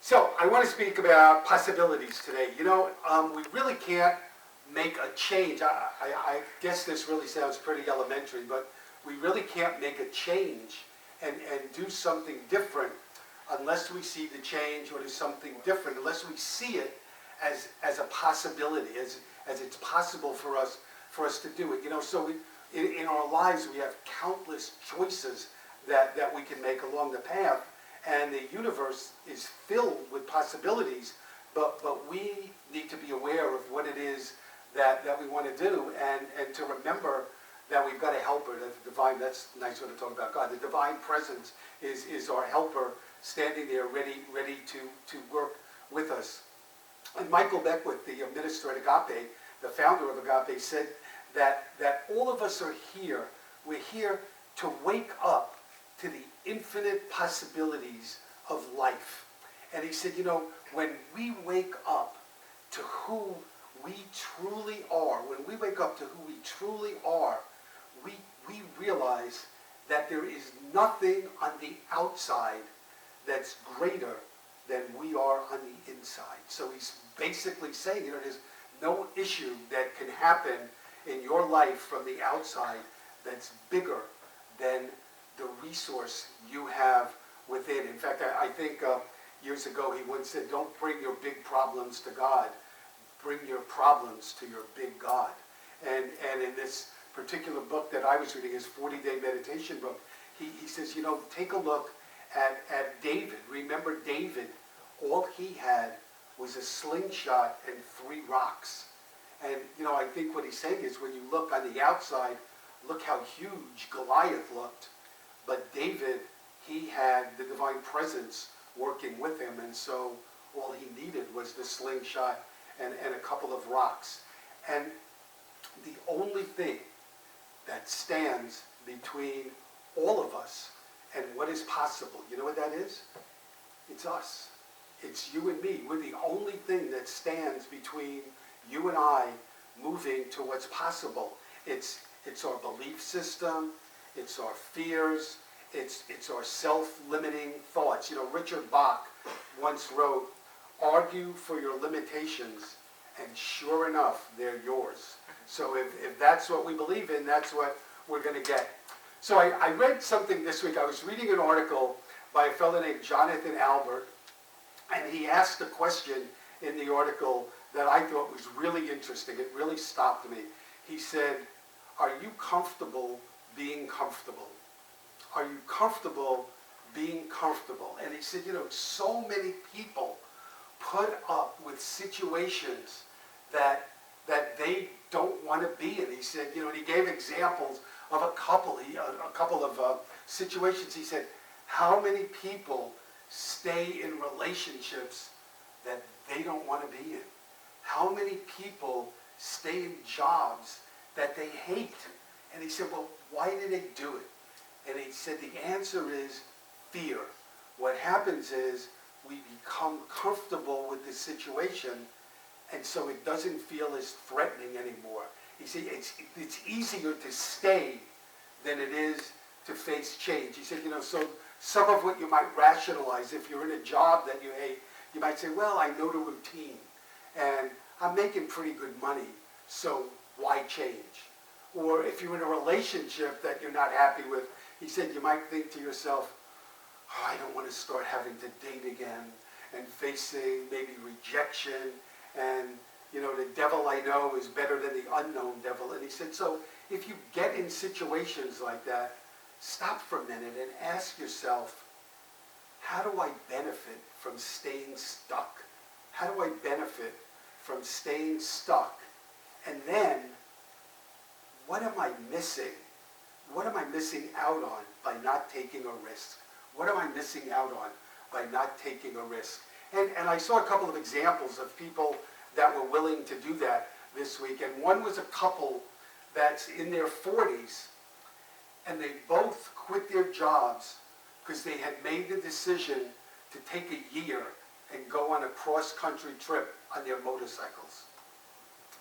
So I want to speak about possibilities today. We really can't make a change. I guess this really sounds pretty elementary, but we really can't make a change and do something different unless we see the change or do something different, unless we see it as a possibility, as it's possible for us to do it. So in our lives we have countless choices that we can make along the path, and the universe is filled with possibilities, but we need to be aware of what it is that we want to do, and to remember that we've got a helper, that the divine, that's a nice way to talk about God. The divine presence is our helper, standing there ready to work with us. And Michael Beckwith, the minister at Agape, the founder of Agape, said that all of us are here. We're here to wake up to the infinite possibilities of life. And he said, when we wake up to who we truly are, when we wake up to who we truly are, we realize that there is nothing on the outside that's greater than we are on the inside. So he's basically saying, there's no issue that can happen in your life from the outside that's bigger than the resource you have within. In fact, I think years ago he once said, don't bring your big problems to God, bring your problems to your big God. And in this particular book that I was reading, his 40-day meditation book, he says, take a look at David. Remember David, all he had was a slingshot and 3 rocks. And, I think what he's saying is when you look on the outside, look how huge Goliath looked. But David, he had the divine presence working with him, and so all he needed was the slingshot and a couple of rocks. And the only thing that stands between all of us and what is possible, you know what that is? It's us. It's you and me. We're the only thing that stands between you and I moving to what's possible. It's our belief system, it's our fears, it's our self-limiting thoughts. Richard Bach once wrote, argue for your limitations, and sure enough, they're yours. So if that's what we believe in, that's what we're going to get. So I read something this week. I was reading an article by a fellow named Jonathan Albert, and he asked a question in the article that I thought was really interesting. It really stopped me. He said, are you comfortable being comfortable? Are you comfortable being comfortable? And he said, so many people put up with situations that they don't want to be in. He said, and he gave examples of a couple of situations. He said, how many people stay in relationships that they don't want to be in? How many people stay in jobs that they hate? And he said, well, why do they do it? And he said the answer is fear. What happens is we become comfortable with the situation, and so it doesn't feel as threatening anymore. You see, it's easier to stay than it is to face change. He said, so some of what you might rationalize, if you're in a job that you hate, you might say, well, I know the routine, and I'm making pretty good money, so why change? Or if you're in a relationship that you're not happy with, he said you might think to yourself, oh, I don't want to start having to date again and facing maybe rejection, and the devil I know is better than the unknown devil. And he said, so if you get in situations like that, stop for a minute and ask yourself, how do I benefit from staying stuck? How do I benefit from staying stuck? And then, what am I missing? What am I missing out on by not taking a risk? What am I missing out on by not taking a risk? And I saw a couple of examples of people that were willing to do that this week. And one was a couple that's in their 40s, and they both quit their jobs because they had made the decision to take a year and go on a cross-country trip on their motorcycles.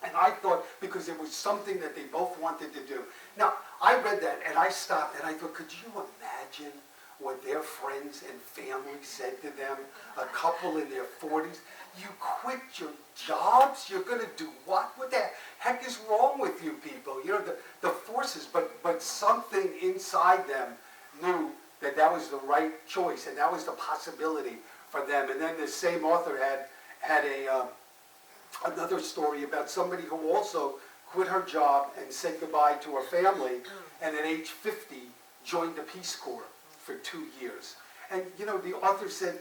And I thought, because it was something that they both wanted to do. Now, I read that and I stopped and I thought, could you imagine what their friends and family said to them, a couple in their 40s. You quit your jobs? You're going to do what? What the heck is wrong with you people? You know, the forces, but something inside them knew that that was the right choice, and that was the possibility for them. And then the same author had another story about somebody who also quit her job and said goodbye to her family, and at age 50 joined the Peace Corps for 2 years. And you know, the author said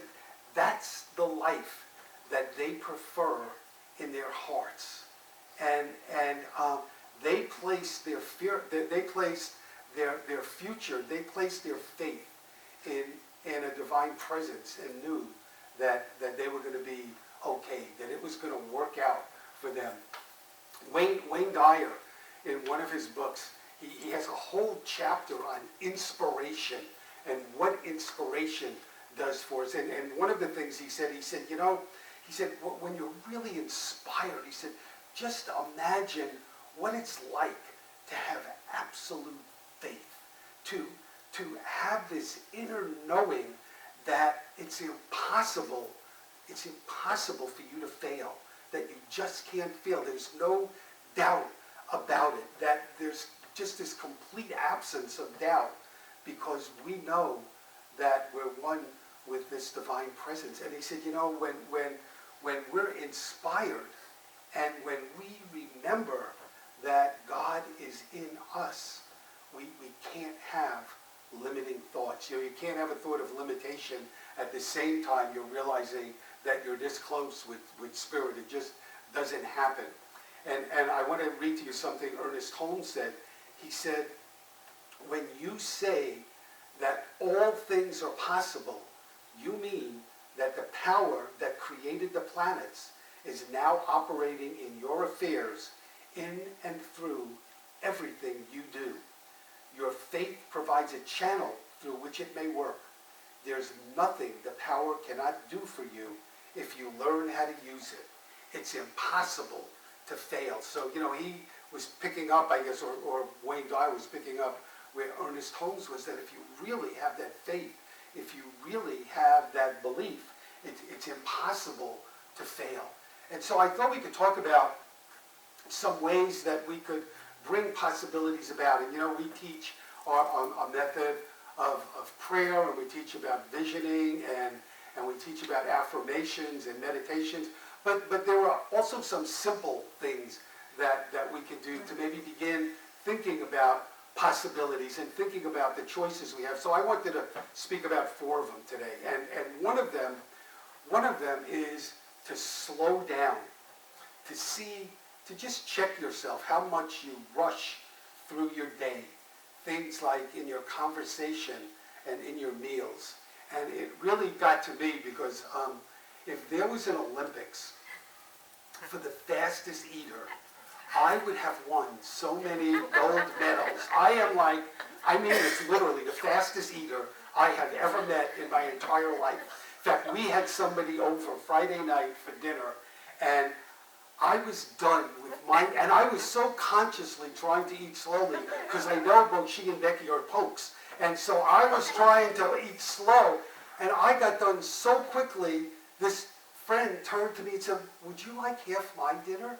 that's the life that they prefer in their hearts, and they place their fear, they placed their future, they placed their faith in a divine presence, and knew that they were going to be okay, that it was going to work out for them. Wayne Dyer, in one of his books, he has a whole chapter on inspiration and what inspiration does for us. And one of the things he said, you know, he said, when you're really inspired, he said, just imagine what it's like to have absolute faith, to have this inner knowing that it's impossible for you to fail, that you just can't fail. There's no doubt about it, that there's just this complete absence of doubt, because we know that we're one with this divine presence. And he said, you know, when we're inspired, and when we remember that God is in us, we can't have limiting thoughts. You know, you can't have a thought of limitation at the same time you're realizing that you're this close with Spirit. It just doesn't happen. And I want to read to you something Ernest Holmes said. He said, when you say that all things are possible, you mean that the power that created the planets is now operating in your affairs, in and through everything you do. Your faith provides a channel through which it may work. There's nothing the power cannot do for you if you learn how to use it. It's impossible to fail. So, you know, he was picking up, I guess, or Wayne Dyer was picking up where Ernest Holmes was, that if you really have that faith, if you really have that belief, it's impossible to fail. And so I thought we could talk about some ways that we could bring possibilities about. And you know, we teach a method of prayer, and we teach about visioning, and we teach about affirmations and meditations. But there are also some simple things that we can do to maybe begin thinking about possibilities and thinking about the choices we have. So I wanted to speak about 4 of them today. And one of them is to slow down, to just check yourself how much you rush through your day. Things like in your conversation and in your meals. And it really got to me because if there was an Olympics for the fastest eater, I would have won so many gold medals. I mean it's literally the fastest eater I have ever met in my entire life. In fact, we had somebody over Friday night for dinner, and I was done with mine, and I was so consciously trying to eat slowly because I know both she and Becky are pokes. And so I was trying to eat slow, and I got done so quickly, this friend turned to me and said, "Would you like half my dinner?"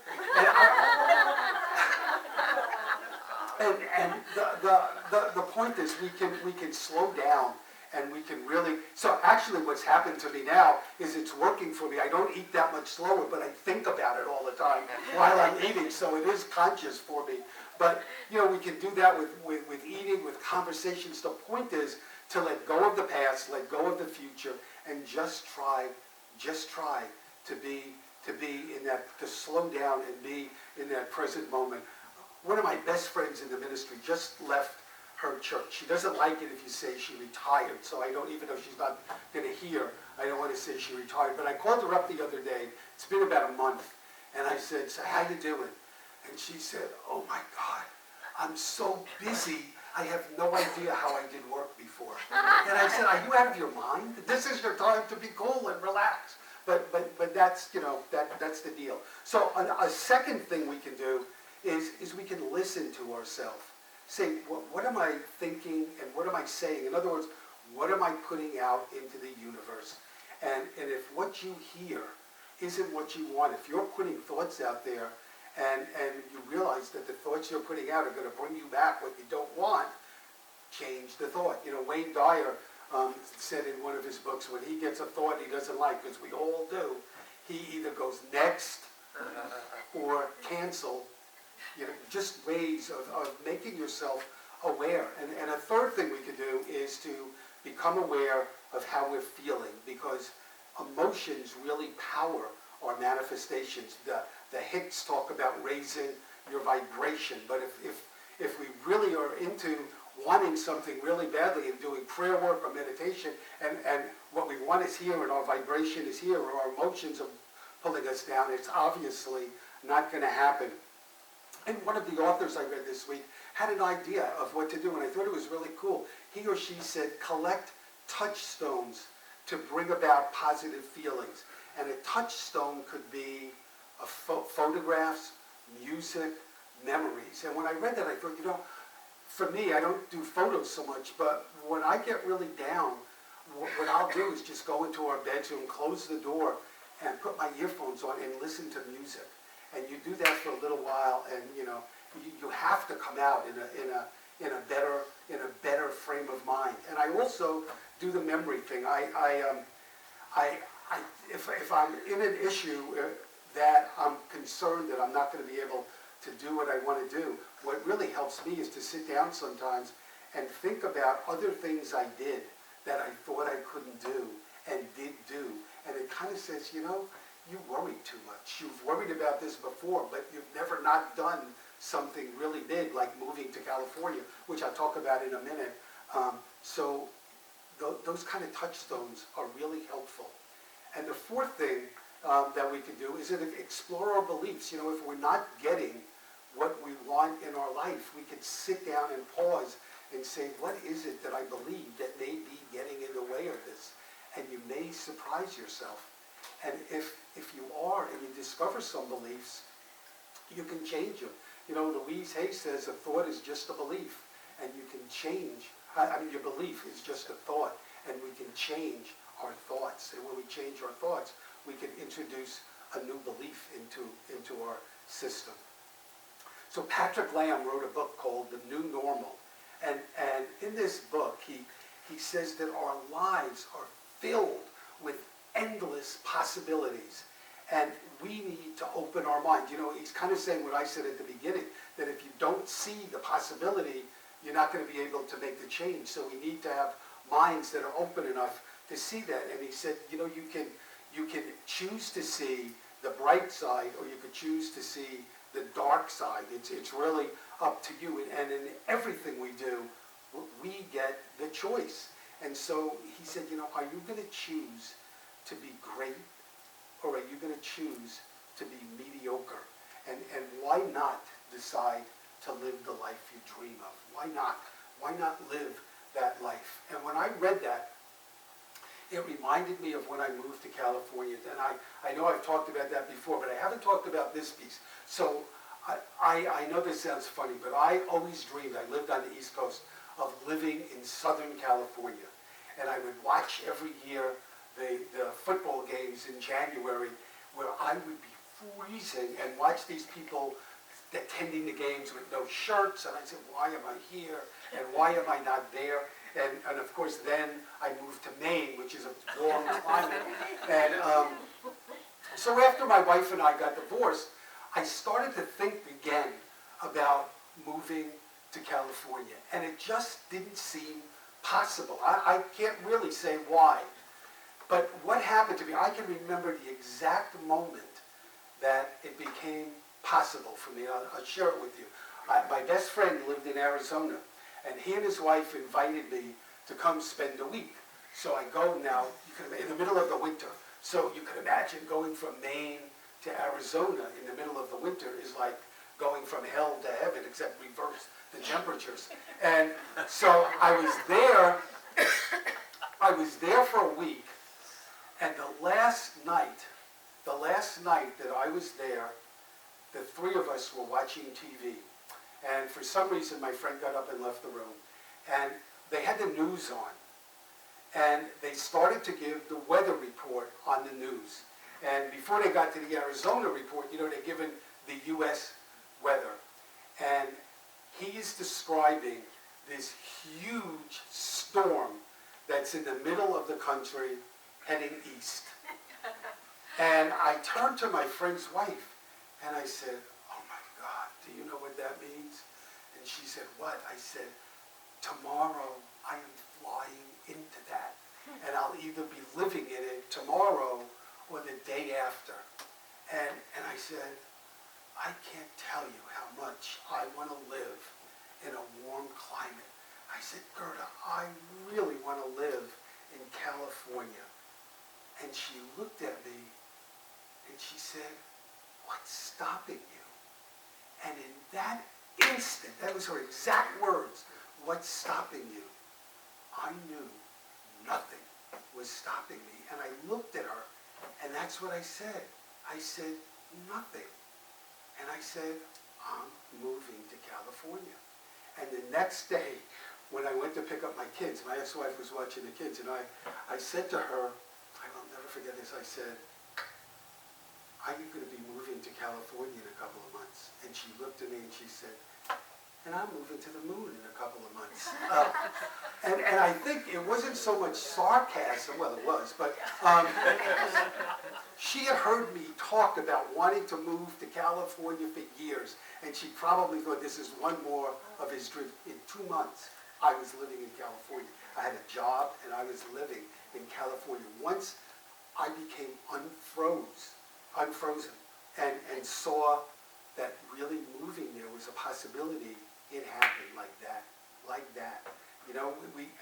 And the point is we can slow down, and we can really, so actually what's happened to me now is it's working for me. I don't eat that much slower, but I think about it all the time while I'm eating, so it is conscious for me. But, you know, we can do that with eating, with conversations. The point is to let go of the past, let go of the future, and just try to be in that, to slow down and be in that present moment. One of my best friends in the ministry just left her church. She doesn't like it if you say she retired, so I don't, even though she's not going to hear, I don't want to say she retired. But I called her up the other day. It's been about a month. And I said, "So how you doing?" And she said, "Oh my God, I'm so busy. I have no idea how I did work before." And I said, "Are you out of your mind? This is your time to be cool and relax." But that's, you know, that's the deal. So a second thing we can do is we can listen to ourselves. Say, what am I thinking and what am I saying? In other words, What am I putting out into the universe? And if what you hear isn't what you want, if you're putting thoughts out there and you realize that the thoughts you're putting out are going to bring you back what you don't want, change the thought. You know, Wayne Dyer said in one of his books, when he gets a thought he doesn't like, because we all do, he either goes next or cancel. You know, just ways of making yourself aware. And a third thing we could do is to become aware of how we're feeling, because emotions really power our manifestations. The Hicks talk about raising your vibration, but if we really are into wanting something really badly and doing prayer work or meditation, and what we want is here and our vibration is here, or our emotions are pulling us down, it's obviously not going to happen. And one of the authors I read this week had an idea of what to do, and I thought it was really cool. He or she said, collect touchstones to bring about positive feelings. And a touchstone could be photographs, music, memories. And when I read that, I thought, you know, for me, I don't do photos so much, but when I get really down, what I'll do is just go into our bedroom, close the door, and put my earphones on and listen to music. And you do that for a little while, and you know, you have to come out in a better frame of mind. And I also do the memory thing. If I'm in an issue that I'm concerned that I'm not going to be able to do what I want to do, what really helps me is to sit down sometimes and think about other things I did that I thought I couldn't do and did do. And it kind of says, you know, you worried too much. You've worried about this before, but you've never not done something really big like moving to California, which I'll talk about in a minute. So those kind of touchstones are really helpful. And the fourth thing that we can do is to explore our beliefs. You know, if we're not getting what we want in our life, we could sit down and pause and say, what is it that I believe that may be getting in the way of this? And you may surprise yourself. And if you are and you discover some beliefs, you can change them. You know, Louise Hay says a thought is just a belief, and you can change. I mean, your belief is just a thought, and we can change our thoughts. And when we change our thoughts, we can introduce a new belief into our system. So Patrick Lamb wrote a book called The New Normal. And in this book, he says that our lives are filled with endless possibilities. And we need to open our mind. You know, he's kind of saying what I said at the beginning, that if you don't see the possibility, you're not going to be able to make the change. So we need to have minds that are open enough to see that. And he said, you know, you can choose to see the bright side, or you could choose to see the dark side. It's really up to you. And in everything we do, we get the choice. And so he said, you know, are you going to choose to be great, or are you going to choose to be mediocre? And why not decide to live the life you dream of? Why not? Why not live that life? And when I read that, it reminded me of when I moved to California. And I know I've talked about that before, but I haven't talked about this piece. So I know this sounds funny, but I always dreamed, I lived on the East Coast, of living in Southern California. And I would watch every year the football games in January, where I would be freezing and watch these people attending the games with no shirts. And I said, why am I here? And why am I not there? And of course, then I moved to Maine, which is a warm climate. And so after my wife and I got divorced, I started to think again about moving to California. And it just didn't seem possible. I can't really say why. But what happened to me, I can remember the exact moment that it became possible for me. I'll share it with you. My best friend lived in Arizona, and he and his wife invited me to come spend a week. So I go now, in the middle of the winter. So you can imagine going from Maine to Arizona in the middle of the winter is like going from hell to heaven, except reverse the temperatures. And so I was there for a week, and the last night that I was there, the three of us were watching TV. And for some reason, my friend got up and left the room. And they had the news on. and they started to give the weather report on the news. And before they got to the Arizona report, they're giving the U.S. weather. And he's describing this huge storm that's in the middle of the country heading east. And I turned to my friend's wife and I said, "Oh my God, do you know what that means?" And she said, "What?" I said, "Tomorrow I am flying into that. And I'll either be living in it tomorrow or the day after." And I said, "I can't tell you how much I want to live in a warm climate." I said, "Gerda, I really want to live in California." And she looked at me and she said, "What's stopping you?" And in that instant, that was her exact words, "What's stopping you?" I knew nothing was stopping me. And I looked at her, and that's what I said. I said, "Nothing." And I said, "I'm moving to California." And the next day, when I went to pick up my kids, my ex-wife was watching the kids, and I said to her, I will never forget this, I said, "Are you going to be moving to California in a couple of months?" And she looked at me and she said, "And I'm moving to the moon in a couple of months." And I think it wasn't so much sarcasm, well it was, but she had heard me talk about wanting to move to California for years, and she probably thought this is one more of his dreams. In 2 months, I was living in California. I had a job and I was living in California. Once I became unfrozen, and saw that really moving there was a possibility, it happened like that.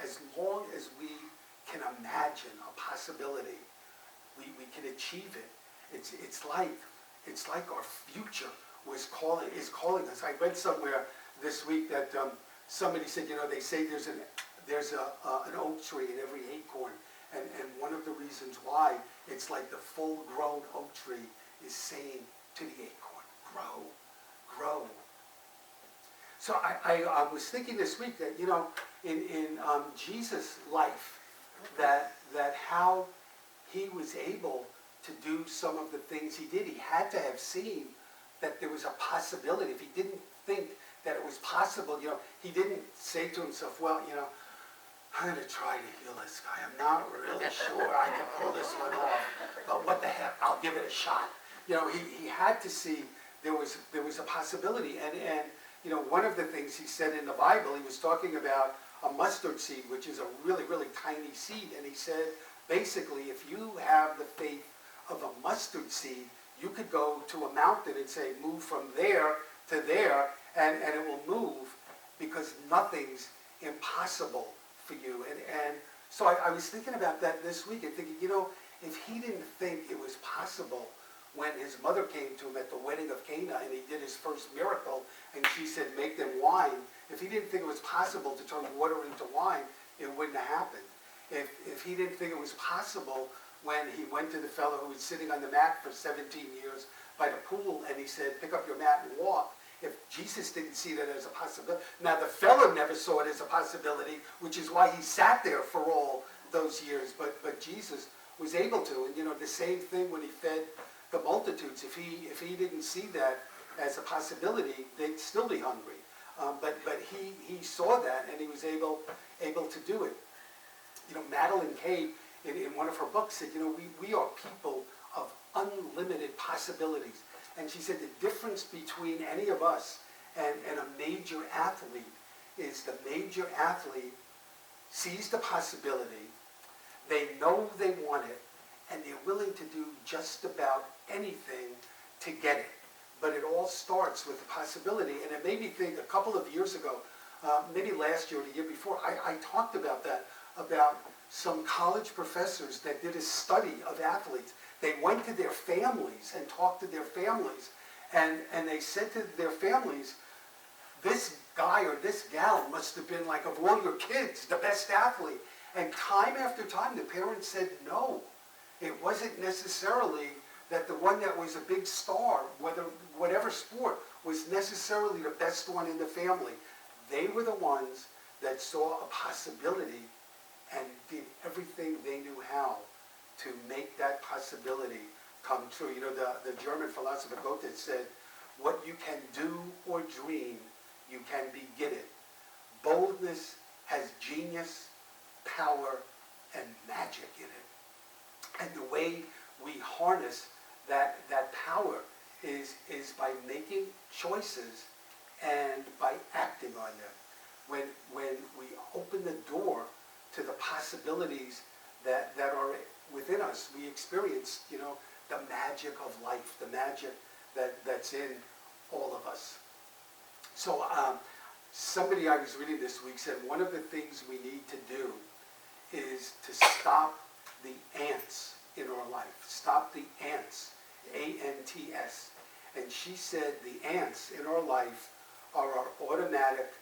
As long as we can imagine a possibility, we can achieve it. It's like our future is calling us. I read somewhere this week that somebody said, they say there's an oak tree in every acorn, and one of the reasons why it's like the full-grown oak tree is saying to the acorn, grow, grow. So I was thinking this week that, in Jesus' life, that how he was able to do some of the things he did. He had to have seen that there was a possibility. If he didn't think that it was possible, he didn't say to himself, "Well, I'm going to try to heal this guy. I'm not really sure I can pull this one off, but what the heck, I'll give it a shot." He had to see there was a possibility. And one of the things he said in the Bible, he was talking about a mustard seed, which is a really, really tiny seed. And he said, basically, if you have the faith of a mustard seed, you could go to a mountain and say, "Move from there to there," and it will move, because nothing's impossible for you. And so I was thinking about that this week and thinking, if he didn't think it was possible when his mother came to him at the wedding of Cana and he did his first miracle and she said, "Make them wine," if he didn't think it was possible to turn water into wine, it wouldn't have happened. If he didn't think it was possible when he went to the fellow who was sitting on the mat for 17 years by the pool and he said, "Pick up your mat and walk," if Jesus didn't see that as a possibility. Now, the fellow never saw it as a possibility, which is why he sat there for all those years, but Jesus was able to. And the same thing when he fed the multitudes. If he didn't see that as a possibility, they'd still be hungry. But he saw that, and he was able to do it. Madeline Kay, in one of her books, said, we are people of unlimited possibilities. And she said the difference between any of us and a major athlete is the major athlete sees the possibility, they know they want it, and they're willing to do just about anything to get it. But it all starts with the possibility. And it made me think, a couple of years ago, maybe last year or the year before, I talked about that, about some college professors that did a study of athletes. They went to their families and talked to their families, and they said to their families, "This guy or this gal must have been, like, of all your kids, the best athlete." And time after time, the parents said no. It wasn't necessarily that the one that was a big star, whatever sport, was necessarily the best one in the family. They were the ones that saw a possibility and did everything they knew how to make that possibility come true. You know, the German philosopher Goethe said, what you can do or dream, you can begin it. Boldness has genius, power, and magic in it. And the way we harness that power is by making choices and by acting on them. When we open the door to the possibilities that are within us, we experience, you know, the magic of life, the magic that's in all of us. So somebody I was reading this week said one of the things we need to do is to stop the ants in our life. Stop the ants, A-N-T-S. And she said the ants in our life are our automatic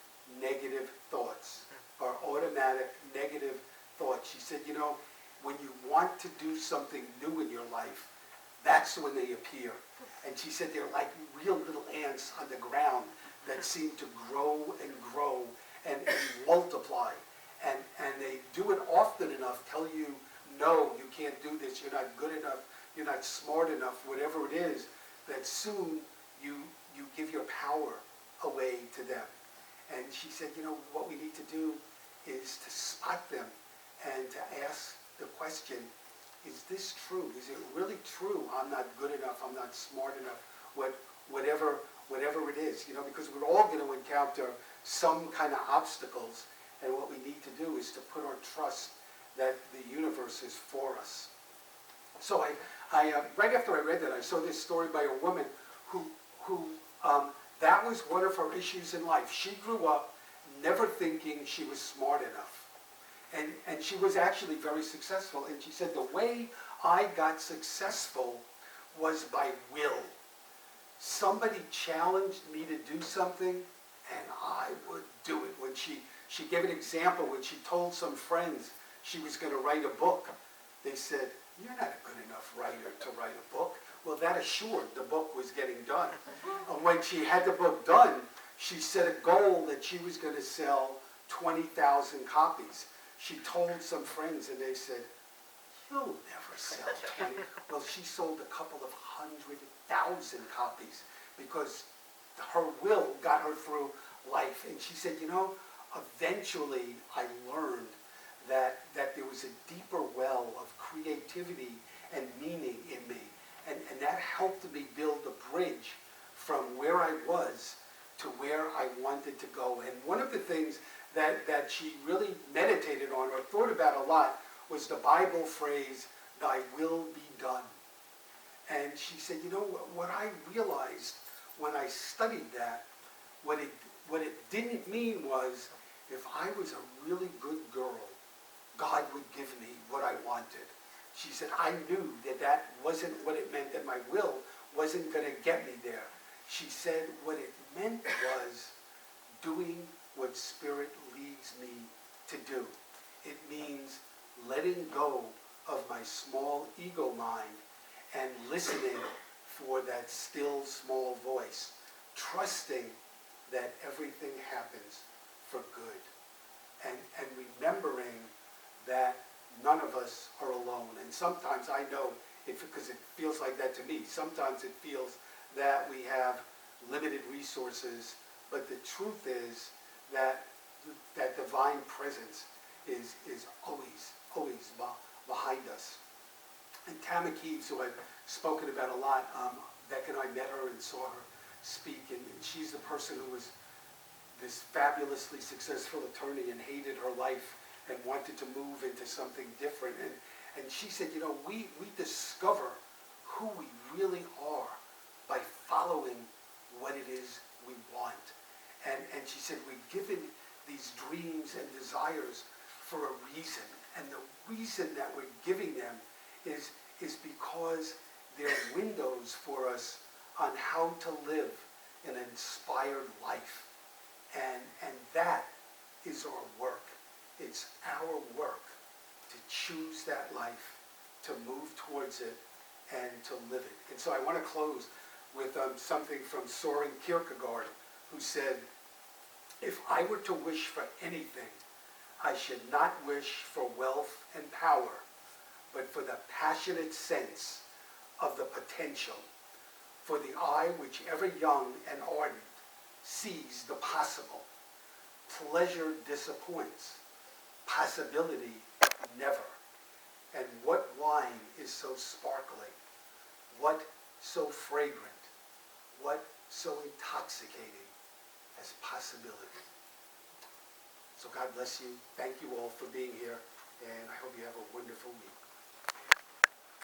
negative thoughts. Our automatic negative thoughts. She said, you know, when you want to do something new in your life, that's when they appear. And she said they're like real little ants on the ground that seem to grow and multiply. And they do it often enough, tell you, no, you can't do this, you're not good enough, you're not smart enough, whatever it is, that soon you give your power away to them. And she said, you know, what we need to do is to spot them and to ask the question, is this true? Is it really true? I'm not good enough, I'm not smart enough, whatever it is, you know, because we're all going to encounter some kind of obstacles, and what we need to do is to put our trust that the universe is for us. So I right after I read that, I saw this story by a woman who that was one of her issues in life. She grew up never thinking she was smart enough. And she was actually very successful. And she said, the way I got successful was by will. Somebody challenged me to do something, and I would do it. When she gave an example, when she told some friends she was going to write a book, they said, you're not a good enough writer to write a book. Well, that assured the book was getting done. And when she had the book done, she set a goal that she was going to sell 20,000 copies. She told some friends, and they said, you'll never sell 20. Well, she sold a couple of 100,000 copies because her will got her through life. And she said, you know, eventually I learned that there was a deeper well of creativity and meaning in me. And that helped me build a bridge from where I was to where I wanted to go. And one of the things that she really meditated on or thought about a lot was the Bible phrase, thy will be done. And she said, you know, what I realized when I studied that, what it didn't mean was, if I was a really good girl, God would give me what I wanted. She said, I knew that wasn't what it meant, that my will wasn't going to get me there. She said what it meant was doing what Spirit leads me to do. It means letting go of my small ego mind and listening for that still small voice, trusting that everything happens for good, and remembering that none of us are alone. And sometimes I know, because it feels like that to me, sometimes it feels that we have limited resources, but the truth is that divine presence is always behind us. And Tama Keeves, who I've spoken about a lot, Beck and I met her and saw her speak, and she's the person who was this fabulously successful attorney and hated her life and wanted to move into something different. And she said, you know, we discover who we really are by following what it is we want. And she said, we're given these dreams and desires for a reason. And the reason that we're giving them is because they're windows for us on how to live an inspired life. And that is our work. It's our work to choose that life, to move towards it, and to live it. And so I want to close with something from Soren Kierkegaard, who said, if I were to wish for anything, I should not wish for wealth and power, but for the passionate sense of the potential, for the eye which ever young and ardent sees the possible. Pleasure disappoints, possibility never. And what wine is so sparkling? What so fragrant? What so intoxicating as possibility? So God bless you. Thank you all for being here, and I hope you have a wonderful week.